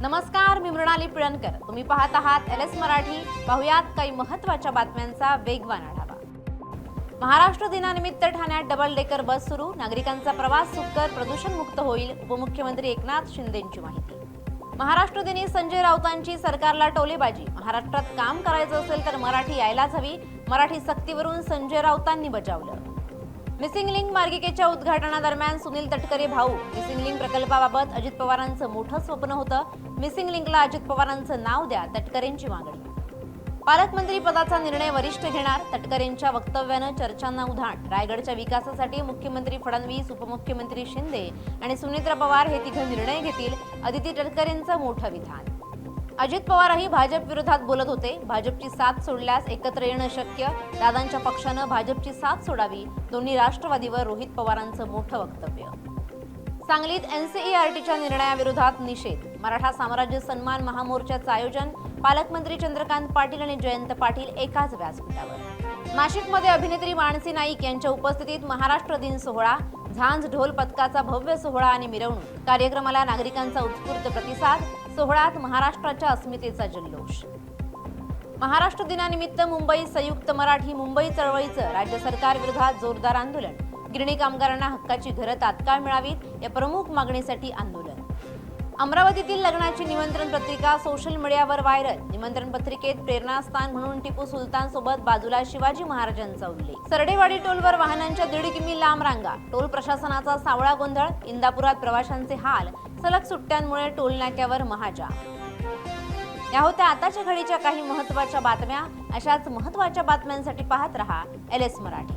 नमस्कार, मी मृणाली पिळणकर. तुम्ही पाहत आहात LS मराठी. पाहुयात काही महत्त्वाच्या बातम्यांचा वेगवान आढावा. महाराष्ट्र दिनानिमित्त ठाण्यात डबल डेकर बस सुरू. नागरिकांचा प्रवास सुखकर, प्रदूषणमुक्त होईल. उपमुख्यमंत्री एकनाथ शिंदेंची माहिती. महाराष्ट्र दिनी संजय राऊतांची सरकारला टोलेबाजी. महाराष्ट्रात काम करायचं असेल तर मराठी यायलाच हवी. मराठी सक्तीवरून संजय राऊतांनी बजावलं. मिसिंग लिंक मार्गिकेच्या उद्घाटनादरम्यान सुनील तटकरे भाऊ. मिसिंग लिंक प्रकल्पाबाबत अजित पवारांचं मोठं स्वप्न होतं. मिसिंग लिंकला अजित पवारांचं नाव द्या, तटकरेंची मागणी. पालकमंत्री पदाचा निर्णय वरिष्ठ घेणार. तटकरेंच्या वक्तव्यानं चर्चांना उधाण. रायगडच्या विकासासाठी मुख्यमंत्री फडणवीस, उपमुख्यमंत्री शिंदे आणि सुनीत्रा पवार हे तिघं निर्णय घेतील. अदिती तटकरेंचं मोठं विधान. अजित पवारही भाजप विरोधात बोलत होते. भाजपची साथ सोडल्यास एकत्र येणं शक्य. दादांच्या पक्षानं भाजपची साथ सोडावी. दोन्ही राष्ट्रवादीवर रोहित पवारांचं मोठं वक्तव्य. सांगलीत NCERTच्या निर्णयाविरोधात निषेध. मराठा साम्राज्य सन्मान महामोर्चाचं आयोजन. पालकमंत्री चंद्रकांत पाटील आणि जयंत पाटील एकाच व्यासपीठावर. नाशिकमध्ये अभिनेत्री मानसी नाईक यांच्या उपस्थितीत महाराष्ट्र दिन सोहळा. झांज ढोल पथकाचा भव्य सोहळा आणि मिरवणूक. कार्यक्रमाला नागरिकांचा उत्स्फूर्त प्रतिसाद. सोहळ्यात महाराष्ट्राच्या अस्मितेचा जल्लोष. महाराष्ट्र दिनानिमित्त मुंबई संयुक्त मराठी मुंबई चळवळीचं राज्य सरकार विरोधात जोरदार आंदोलन. गिरणी कामगारांना हक्काची घरं तात्काळ मिळावीत या प्रमुख मागणीसाठी आंदोलन. अमरावतीतील लग्नाची निमंत्रण पत्रिका सोशल मीडियावर व्हायरल. निमंत्रण पत्रिकेत प्रेरणास्थान म्हणून टिपू सुलतान सोबत बाजूला शिवाजी महाराजांचा उल्लेख. सरडेवाडी टोलवर वाहनांच्या 1.5 किमी लांब रांगा. टोल प्रशासनाचा सावळा गोंधळ. इंदापुरात प्रवाशांचे हाल. सलग सुट्ट्यांमुळे टोल नाक्यावर महाजाम. या होत्या आताच्या घडीच्या काही महत्त्वाच्या बातम्या. अशाच महत्त्वाच्या बातम्यांसाठी पाहत रहा LS मराठी.